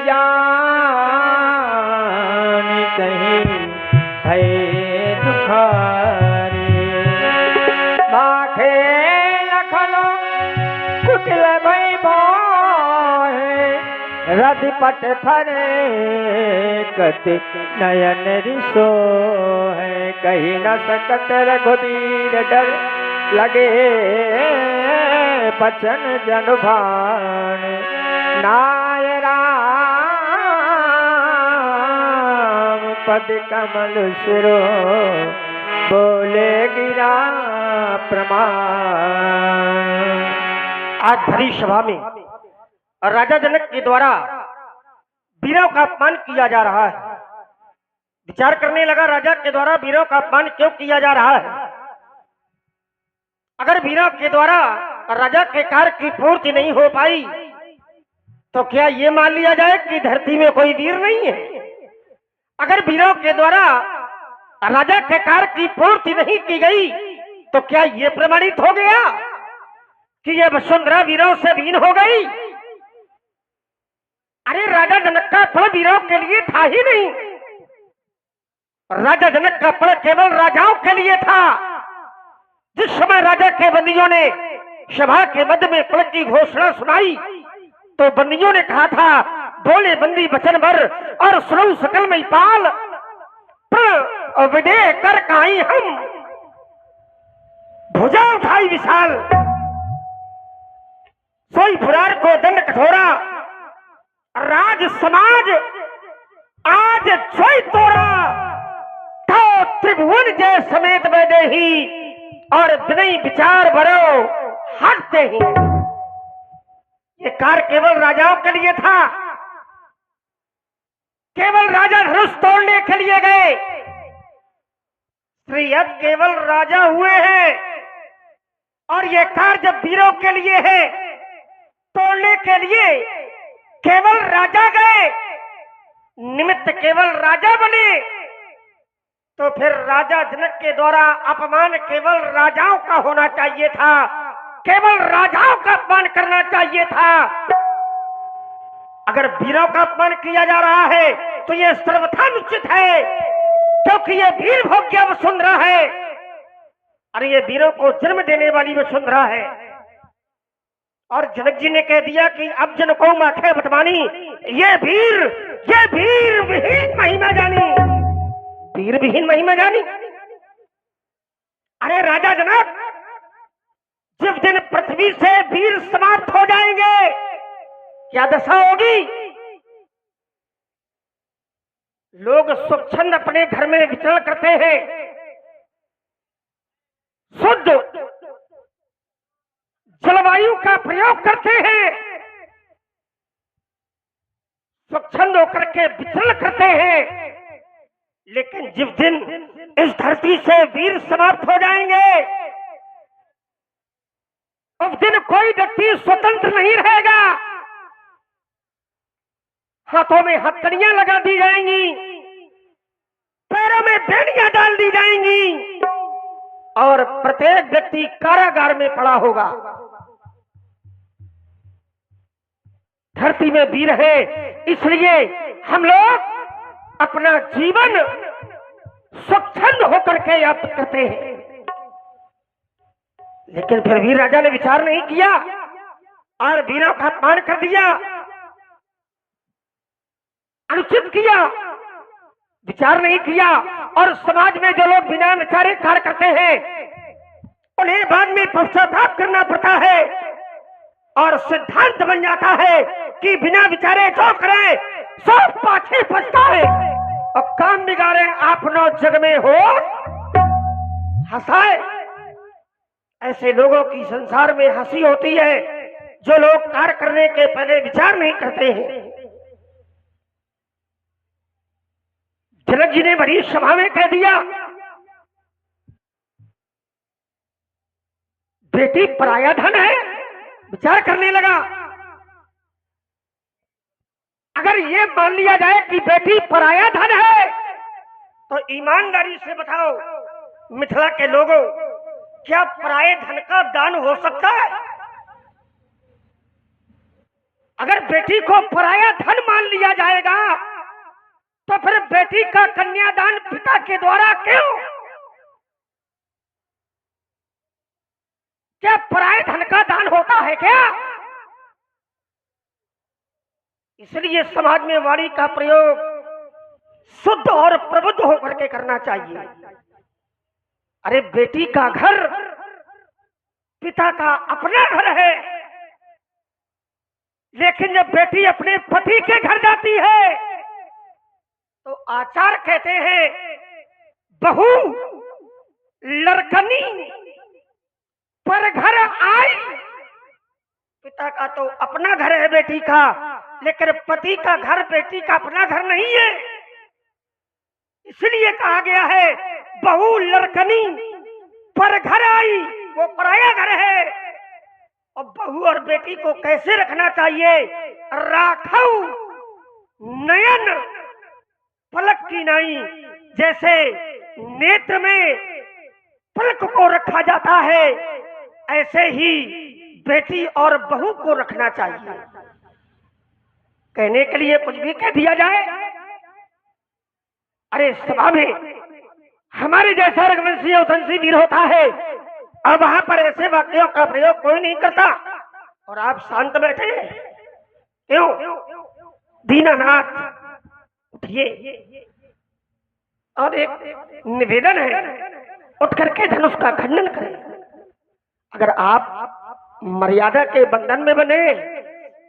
जान कहीं भय दुखारे माखे लखनो कुटिल भई भाए रधिपट फरे कति नयन रिसो है कहीं न सकत रघुबीर डर लगे बचन जन भान नाय राम पद कमल सिरो बोले गिरा प्रमाण। आज भरी सभा में राजा जनक के द्वारा वीरों का अपमान किया जा रहा है। विचार करने लगा राजा के द्वारा वीरों का अपमान क्यों किया जा रहा है। अगर वीरों के द्वारा राजा के कार्य की पूर्ति नहीं हो पाई तो क्या ये मान लिया जाए कि धरती में कोई वीर नहीं है। अगर वीरों के द्वारा राजा के कार्य की पूर्ति नहीं की गई तो क्या ये प्रमाणित हो गया कि ये वसुंधरा वीरों से वीन हो गई। अरे राजा जनक का फल वीरों के लिए था ही नहीं। राजा जनक का फल केवल राजाओं के लिए था। जिस समय राजा के बंदियों ने सभा के मध्य में फल की घोषणा सुनाई तो बंदियों ने कहा था बोले बंदी वचन भर और सुनो सकल में पाल विदे कर काई हम भुजा उठाई विशाल सोई फुरार को दंड कठोरा राज समाज आज सोई तोरा तो त्रिभुवन जय समेत बैठे ही और विनय विचार भरो हटते ही। ये कार्य केवल राजाओं के लिए था। केवल राजा धनुष तोड़ने के लिए गए। श्रीयत केवल राजा हुए हैं और ये कार्य जब वीरों के लिए है तोड़ने के लिए केवल राजा गए निमित्त केवल राजा बने तो फिर राजा जनक के द्वारा अपमान केवल राजाओं का होना चाहिए था। केवल राजाओं का अपमान करना चाहिए था। अगर वीरों का अपमान किया जा रहा है तो यह सर्वथा निश्चित है क्योंकि ये वीर भोग्य वसुंधरा है और ये वीरों को जन्म देने वाली वसुंधरा है। और जनक जी ने कह दिया कि अब जन को माथे बटवानी ये वीर विहीन महिमा जानी वीर विहीन महिमा जानी। अरे राजा जनक जिस दिन पृथ्वी से वीर समाप्त हो जाएंगे क्या दशा होगी। लोग स्वच्छंद अपने घर में विचरण करते हैं शुद्ध जलवायु का प्रयोग करते हैं स्वच्छंद होकर के विचरण करते हैं लेकिन जिस दिन इस धरती से वीर समाप्त हो जाएंगे उस दिन कोई व्यक्ति स्वतंत्र नहीं रहेगा। हाथों में हथकड़ियां लगा दी जाएंगी पैरों में बेड़ियां डाल दी जाएंगी और प्रत्येक व्यक्ति कारागार में पड़ा होगा। धरती में वीर है इसलिए हम लोग अपना जीवन स्वच्छंद होकर के यापन करते हैं। लेकिन फिर वीर राजा ने विचार नहीं किया और वीरों का अपमान कर दिया अनुचित किया विचार नहीं किया और समाज में जो लोग बिना विचारे कार्य करते हैं उन्हें बाद में पश्चाताप करना पड़ता है और सिद्धांत बन जाता है कि बिना विचारे जो करें सब पाछे पछताए और काम बिगाड़े आपनो जग में हो हंसाए। ऐसे लोगों की संसार में हंसी होती है जो लोग कार्य करने के पहले विचार नहीं करते हैं। जनक जी ने बड़ी सभा में कह दिया बेटी पराया धन है। विचार करने लगा अगर ये मान लिया जाए कि बेटी पराया धन है तो ईमानदारी से बताओ मिथिला के लोगों क्या पराये धन का दान हो सकता है। अगर बेटी को पराया धन मान लिया दिया जाएगा तो फिर बेटी का कन्यादान पिता के द्वारा क्यों? क्या पराये धन का दान होता है क्या? इसलिए समाज में वाणी का प्रयोग शुद्ध और प्रबुद्ध होकर के करना चाहिए। अरे बेटी का घर पिता का अपना घर है, लेकिन जब बेटी अपने पति के घर जाती है तो आचार कहते हैं बहू लड़कनी पर घर आई। पिता का तो अपना घर है बेटी का, लेकिन पति का घर बेटी का अपना घर नहीं है। इसलिए कहा गया है बहू लड़कनी पर घर आई, वो पराया घर है। और बहू और बेटी को कैसे रखना चाहिए? राखौ नयन पलक की नाई, जैसे नेत्र में पलक को रखा जाता है ऐसे ही बेटी और बहू को रखना चाहिए। कहने के लिए कुछ भी कह दिया जाए। अरे सभा में हमारे जैसा रघुवंशी अवधंशी वीर होता है, अब वहां पर ऐसे वाक्यों का प्रयोग कोई नहीं करता और आप शांत बैठे क्यों? दीनानाथ उठिए और एक निवेदन है, उठ करके धनुष का खंडन करें। अगर आप मर्यादा के बंधन में बने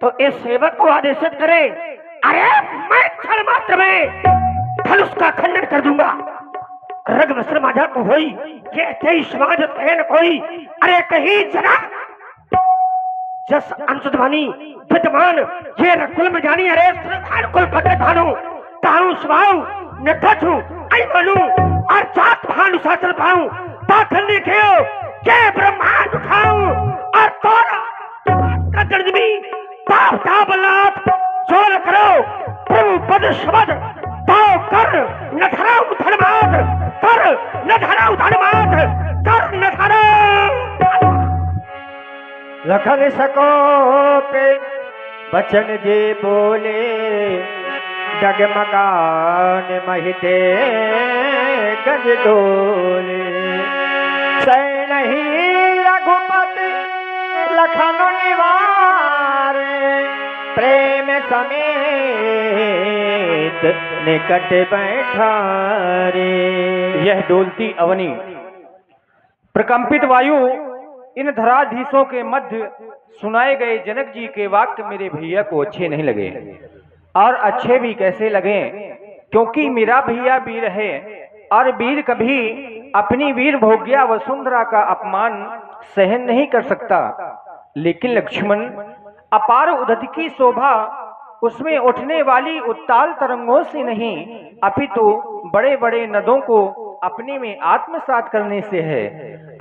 तो इस सेवक को आदेशित करें, अरे मैं क्षण मात्र में धनुष का खंडन कर दूंगा। रग वस्त्र माझा को होई ये कई समाज पहन कोई, अरे कहीं जना जस अंशध्वनि विद्यमान ये रकुल में जानी, अरे श्रद्धान कुल पकड़ भानु ताऊ स्वाऊ न कछु आई बोलू और जात भानु शास्त्र पाऊं ताखल लिखियो के ब्रह्मांड उठाऊं और तोरा कदरजमी ताप ताबलात जोर करो प्रभु पद शब्द ताओ कर न धराऊ धर्माद कर न धराऊ धर्माद कर न धराऊ। लखन सको पे बचन जे बोले डगमगान महिते गज डोले। सै नहीं रघुपति लखन निवार प्रेम समेत निकट बैठा रे। यह डोलती अवनी प्रकंपित वायु इन धराधीशों के मध्य सुनाए गए जनक जी के वाक्य मेरे भैया को अच्छे नहीं लगे, और अच्छे भी कैसे लगे, क्योंकि मेरा भैया वीर है और वीर कभी अपनी वीर भोग्या वसुंधरा का अपमान सहन नहीं कर सकता। लेकिन लक्ष्मण अपार उदति की शोभा उसमें उठने वाली उत्ताल तरंगों से नहीं, अपितु बड़े बड़े नदों को अपने में आत्मसात करने से है।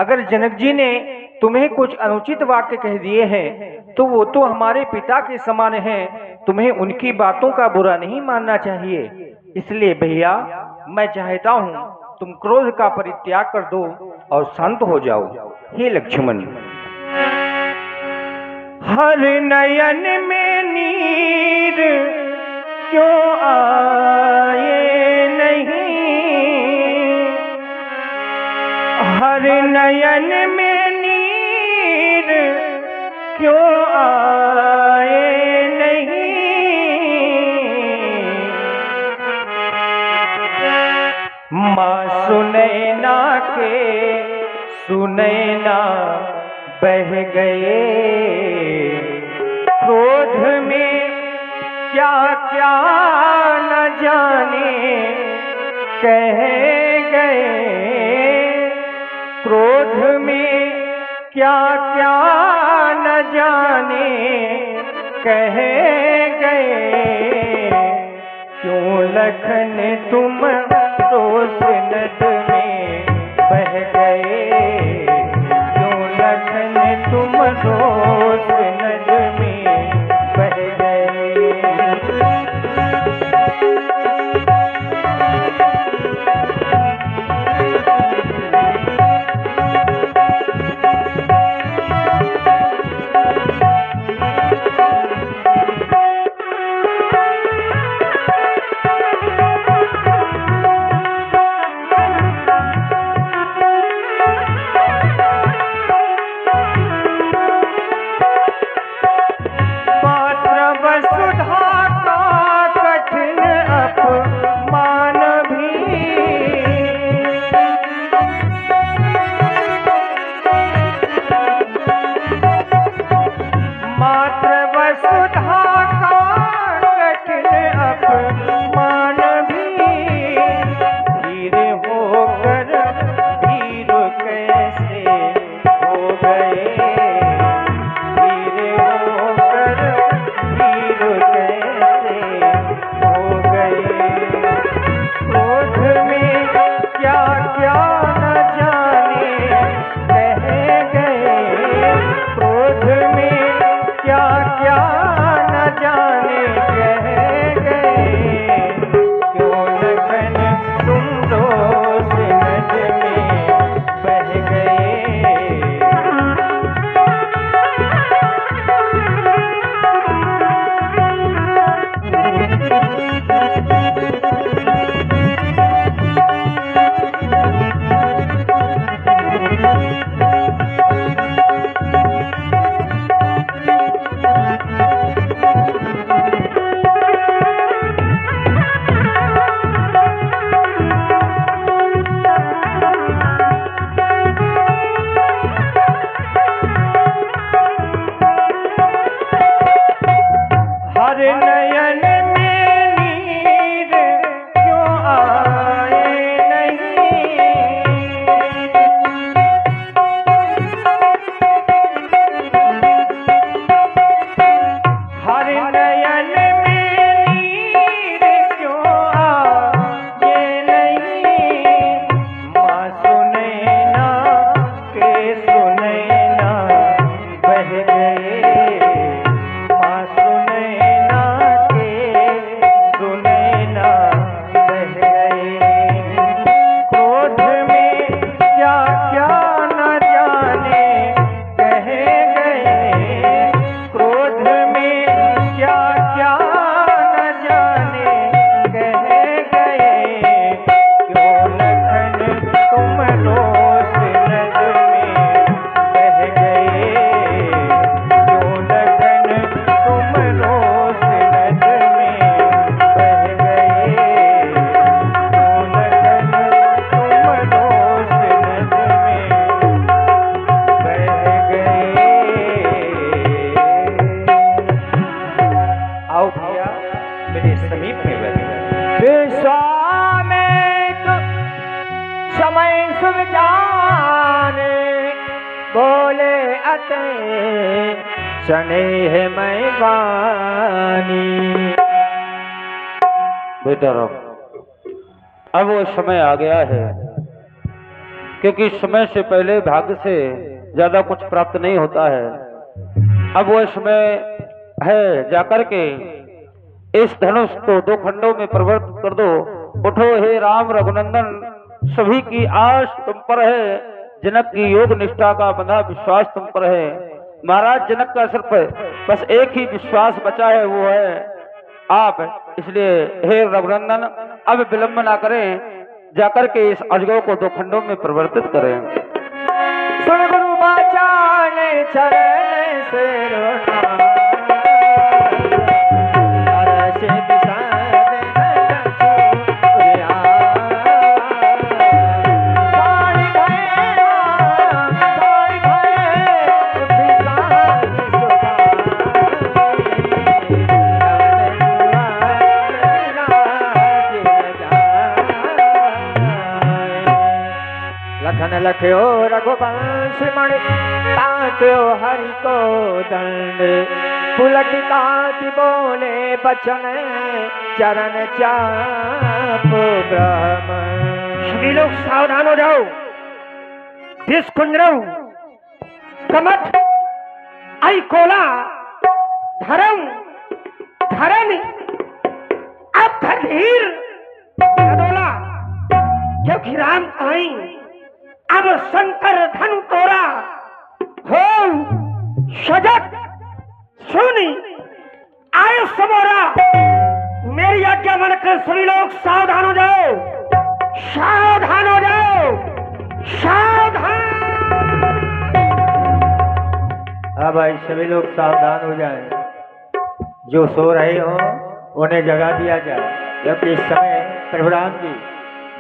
अगर जनक जी ने तुम्हें कुछ अनुचित वाक्य कह दिए हैं तो वो तो हमारे पिता के समान हैं, तुम्हें उनकी बातों का बुरा नहीं मानना चाहिए। इसलिए भैया मैं चाहता हूँ तुम क्रोध का परित्याग कर दो और शांत हो जाओ। हे लक्ष्मण, हर नयन में नीर क्यों आए नहीं, हर नयन में नीर क्यों आए नहीं। माँ सुनैना के सुनैना बह गए, क्रोध में क्या क्या न जाने कह गए, क्रोध में क्या क्या न जाने कह गए। क्यों लखन तुम रोष नद में बह गए, क्यों लखन तुम रोष नद में बह गए। मेरे समीप में बैठे। विश्वामित्र समय शुभ जाने, बोले अते स्नेह मैं वाणी। बेटा राम, अब वो समय आ गया है, क्योंकि समय से पहले भाग्य से ज्यादा कुछ प्राप्त नहीं होता है। अब वो समय है, जाकर के इस धनुष को 2 खंडों में परिवर्तित कर दो। उठो हे राम रघुनंदन, सभी की आस तुम पर है, जनक की योग निष्ठा का बंधा विश्वास तुम पर है। महाराज जनक का सिर्फ बस एक ही विश्वास बचा है, वो है आप। इसलिए हे रघुनंदन, अब विलंब ना करें, जाकर के इस अजगौ को 2 खंडों में परिवर्तित करें। सुन गुरु बचाने चरण से रोना, अरसे बिसाद छुरिया। ताड़ी भैया, ताड़ी भैया, बिसाद लखन लख्यो रघुवंश मणि, तात्यो हरि को दंड। पुलक कांति बोले बचन, चरण चाप ब्रह्म। सभी लोग सावधान हो जाओ। दिस कुंजरव कमठ आई कोला धर्म धरण अब धीर धोला, क्योंकि राम आई अब शंकर धनु तोरा हो सजग सुनी आयो समोरा। मेरी आज्ञा मानकर सभी लोग सावधान हो जाओ, सावधान हो जाओ, सावधान। हाँ भाई, सभी लोग सावधान हो जाएं। जो सो रहे हो उन्हें जगा दिया जाए, क्योंकि इस समय प्रभु राम जी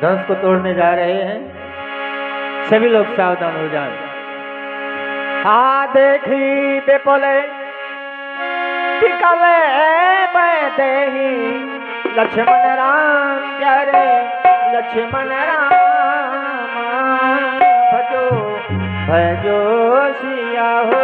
धनुष को तोड़ने जा रहे हैं। सभी लोग सावधान हो जाएं। हाँ देखी बेपोले टिकले बैदेही, लक्ष्मण राम प्यारे लक्ष्मण राम। भजो भजो सिया हो,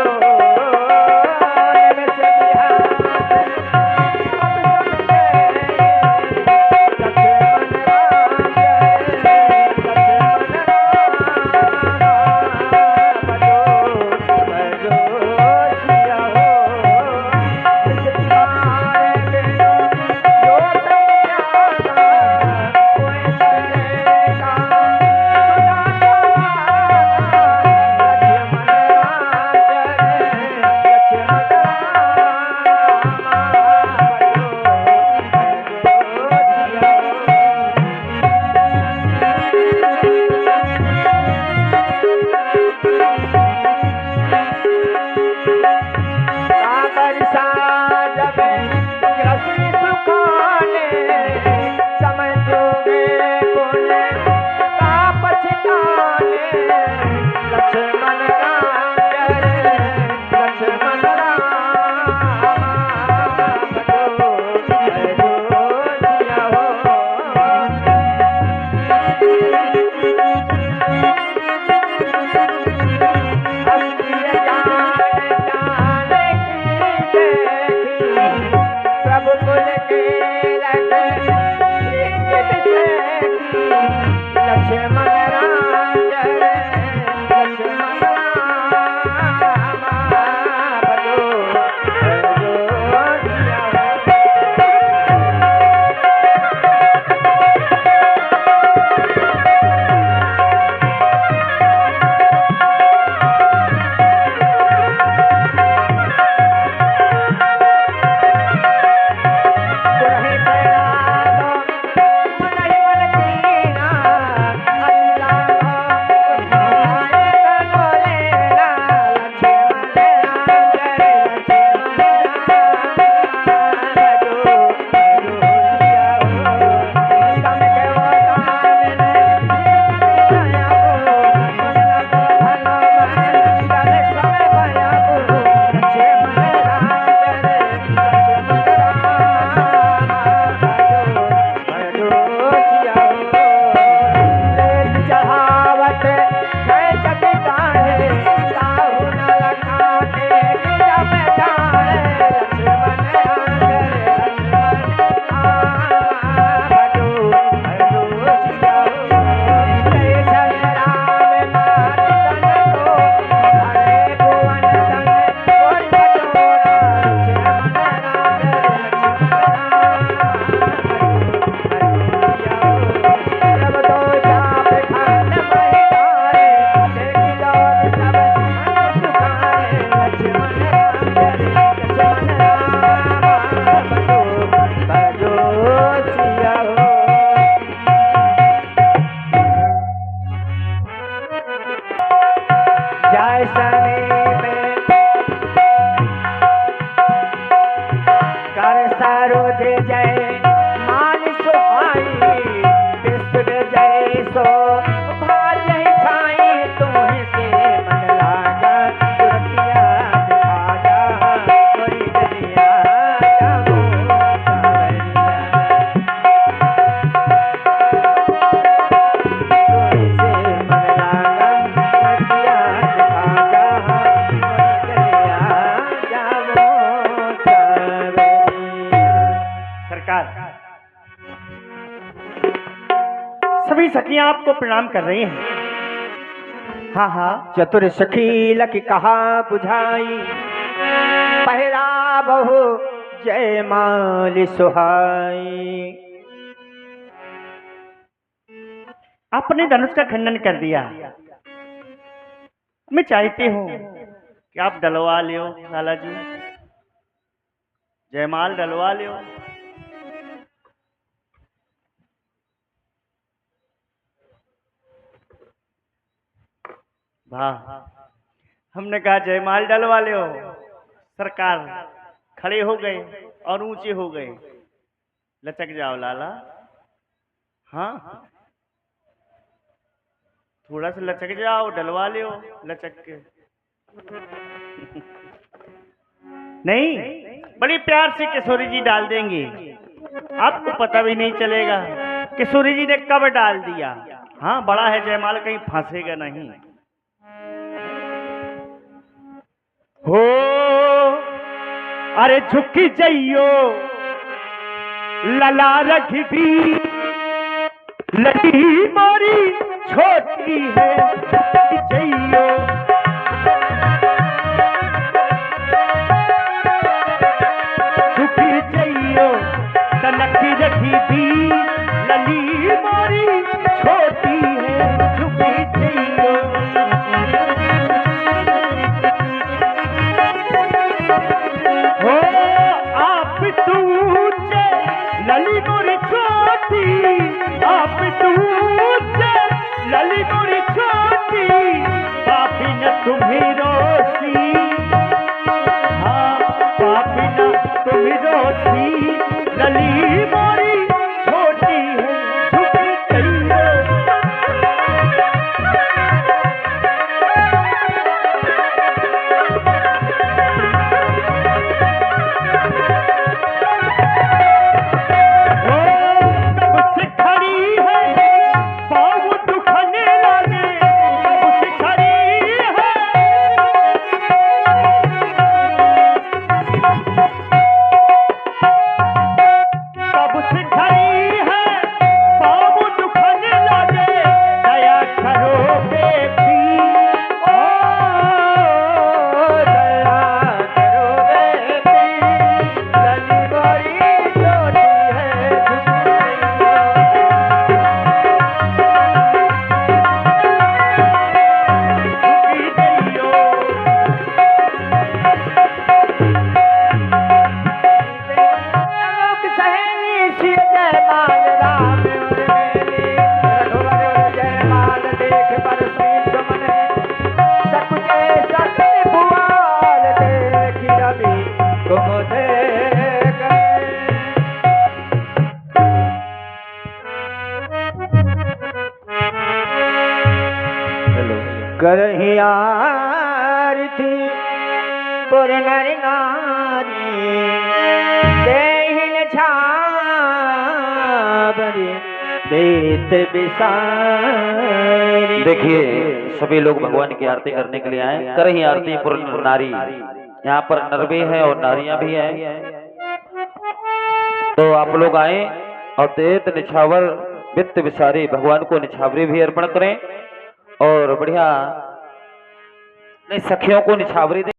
सरकार, सभी सखियां आपको प्रणाम कर रही हैं। हाँ हाँ, चतुर सखी लख कहा बुझाई, पहरा बहु जयमाल सुहाई। आपने धनुष का खंडन कर दिया। मैं चाहती हूँ कि आप डलवा लियो लाला जी, जयमाल डलवा लियो। वाह, हमने कहा जयमाल डलवा लियो, सरकार खड़े हो गए और ऊंचे हो गए। लचक जाओ लाला, हाँ थोड़ा सा लचक जाओ, डलवा लियो लचक के। नहीं, बड़ी प्यार से किशोरी जी डाल देंगे, आपको पता भी नहीं चलेगा किशोरी जी ने कब डाल दिया। हाँ, बड़ा है जयमाल, कहीं फंसेगा नहीं। हो अरे झुकी जाइयो लला रखी, लड़ी मोरी छोटी है, झुकी जाइयो। झुकी जाइयो तनकी रखी भी, लली मोरी छोटी है, झुकी जाइयो। हो आप तूचे लली मोरी छोटी, आप तूचे लली मोरी छोटी, पापी न तुम्हें रोसी, हाँ पापी न तुम्हें रोसी, लली मोरी छोटी है, झुकी जाइयो। करही आरती पुर नर नारी, देहिन छाबरी देत बिसारी। देखिए सभी लोग भगवान की आरती करने के लिए आए। करही आरती पुर नारी, यहाँ पर नर भी है और नारियां भी हैं। तो आप लोग आए और देत निछावर वित्त विसारी, भगवान को निछावरी भी अर्पण करें और बढ़िया सखियों को निछावरी दें।